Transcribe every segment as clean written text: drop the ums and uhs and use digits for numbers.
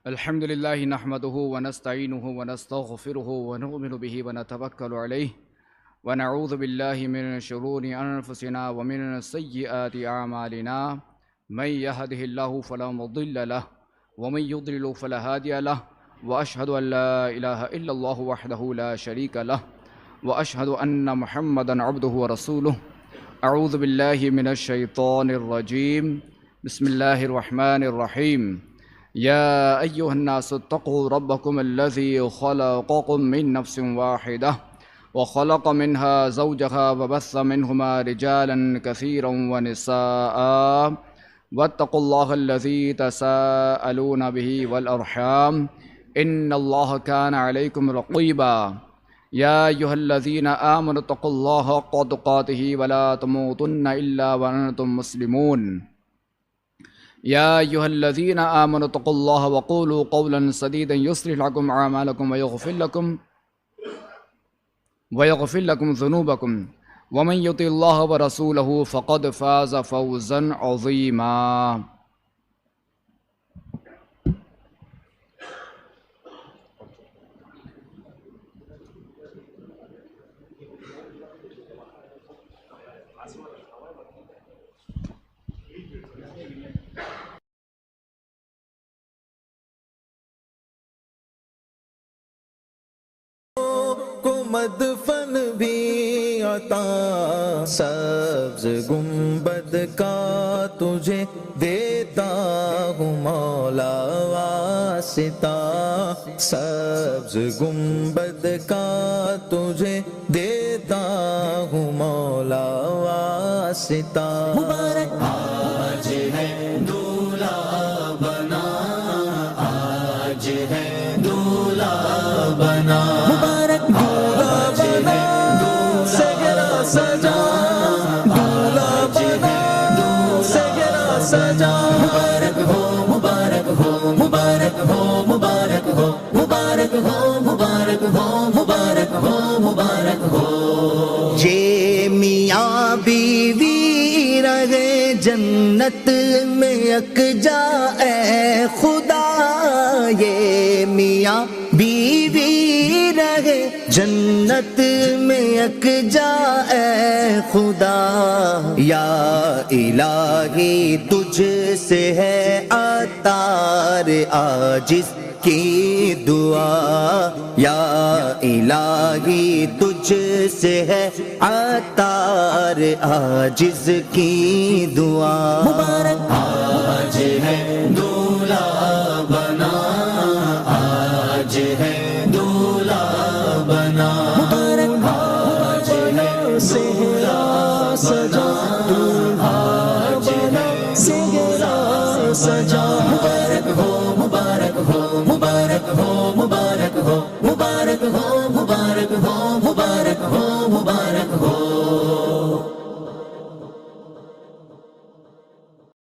अल्हम्दुलिल्लाहि नहमदुहु व नस्तईनुहु व नस्तगफिरुहु व नु'मिनु बिही व नतवक्कलु अलैहि व नऊज़ु बिल्लाहि मिन शुरूरि अनफुसिना व मिन सय्यिआति अमालिना मन यहदिहिल्लाहु फला मुदिल्ल लहु व मन युद्लिल फला हादिय लहु व अशहदु अन ला इलाहा इल्लल्लाहु वहदहु ला शरीक लहु व अशहदु अन्ना मुहम्मदन अब्दुहु व रसूलुहु। अऊज़ु बिल्लाहि मिनश शैतानिर रजीम। बिस्मिल्लाहिर रहमानिर रहीम। या अय्युहन्नासु इत्तक़ू रब्बकुम अल्लज़ी ख़लक़कुम मिन नफ्सिन वाहिदह व ख़लक़ मिन्हा ज़ौजहा व बस्स मिन्हुमा रिजालन कसीरन व निसाअ वत्तक़ुल्लाह अल्लज़ी तसाअलून बिही वल अर्हाम इन्नल्लाह कान अलैकुम रक़ीबा। या अय्युहल्लज़ीना आमनु इत्तक़ुल्लाह हक़्क़ तुक़ातिही व ला तमूतुन्ना इल्ला व अंतुम मुस्लिमून। या अय्युहल्लज़ीना आमनु इत्तक़ुल्लाह व क़ूलू क़ौलन सदीदन युस्लिह लकुम अअमालकुम व यग़फ़िर लकुम ज़ुनूबकुम व मन युतिल्लाह व रसूलहु फ़क़द फ़ाज़ फ़ौज़न अज़ीमा। को मदफन भी अता सब्ज़ गुंबद का तुझे देता हूँ मौला वासिता। सब्ज़ गुंबद का तुझे देता हूँ मौला वासिता। मुबारक आज है दूल्हा बना, आज है दूल्हा बना। मुबारक दूल्हा बना, सेहरा सजा, दूल्हा बना, सेहरा सजा। मुबारक हो मुबारक हो मुबारक हो मुबारक हो मुबारक हो मुबारक हो मुबारक हो मुबारक हो। ये मियाँ बीवी रहे जन्नत में यकजा ए खुदा। ये मियाँ बीवी रहे जन्नत में यकजा ए खुदा। या इलाही तुझसे है अतार आजिज़ की दुआ। या इलाही तुझसे है अतार आजिज़ की दुआ। मुबारक आज है दूल्हा बना, आज है दूल्हा बना। मुबारक आज है सेहरा सजा, दूल्हा बना, सेहरा सजा। मुबारक हो मुबारक हो मुबारक हो मुबारक हो मुबारक हो मुबारक हो मुबारक हो मुबारक हो।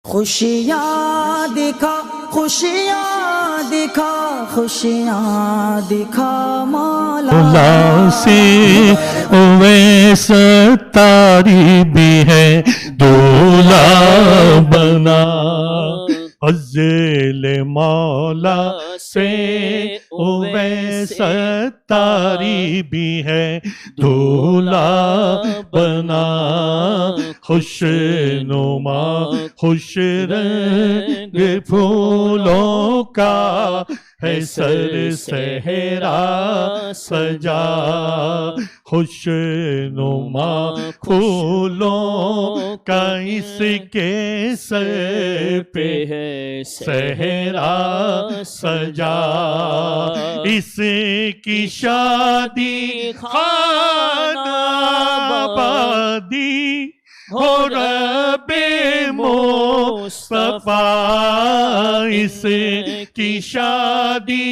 खुशियाँ दिखा खुशियाँ दिखा खुशियाँ दिखा मौला से उवैस तारी भी है दूल्हा बना। अज़्ज़ेल मौला से उवैस तारी भी है दूल्हा बना। खुशनुमा खुश रंग फूलों का है सर सहरा सजा। खुशनुमा फूलों का इसके सर पे है सहरा सजा। इसकी शादी खानाबादी हो रब्बे मुस्तफा। इसकी शादी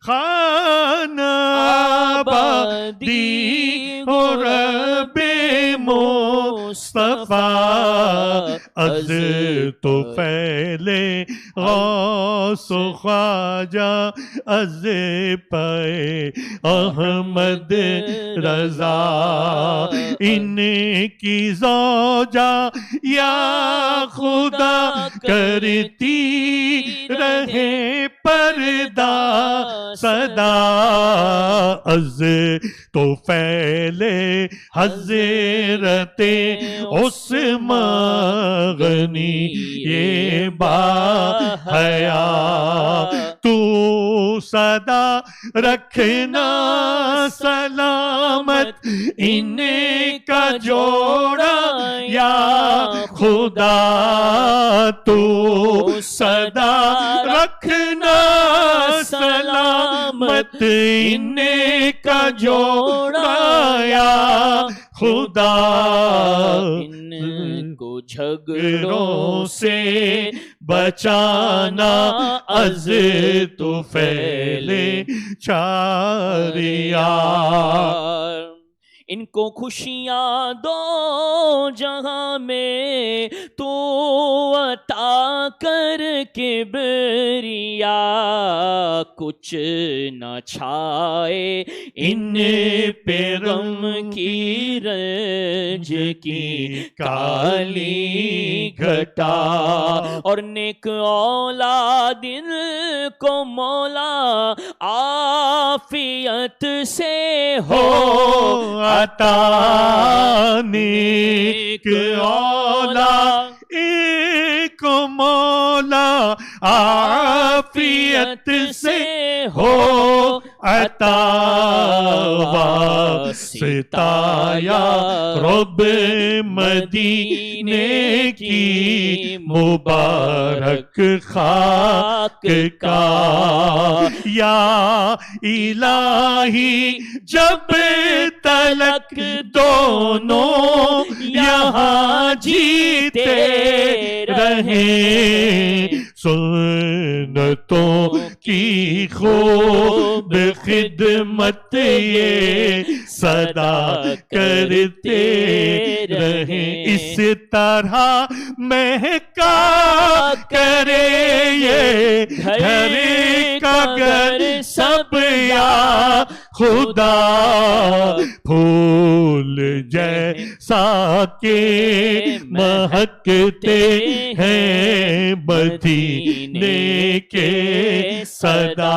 खानाबादी हो रब्बे मुस्तफा। मुस्तफा अज तो फैले गौसो ख्वाजा अज पे अहमद रजा इनकी ज़ौजा या खुदा करती रहे पर्दा सदा अज तो फैले हज़रते उस्मान गनी ये बाहया तू सदा रखना सलामत इनका जोड़ा या खुदा तू सदा रखना सलामत इनका जोड़ा या खुदा इनको झगड़ों से बचाना अज तो फैले चारिया इनको खुशियाँ दो जहां में तो अता कर किबरिया कुछ न छाए इन पे गम की रंज की काली घटा और नेक औलाद को मौला आफियत से हो अता नेक औलाद एक मौला आफियत से हो अता वास्ताया रब मदीने की मुबारक खाक का या इलाही जब तलक दोनों यहाँ जीते रहे सुन्नतों की खूब खिदमत ये सदा करते रहे इस तरह महका करे ये घर का घर सब या खुदा फूल जैसा के महकते हैं मदीने के सदा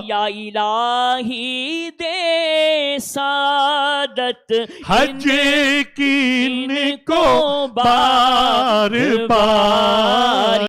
या इलाही दे सादत हज की इनको बार बार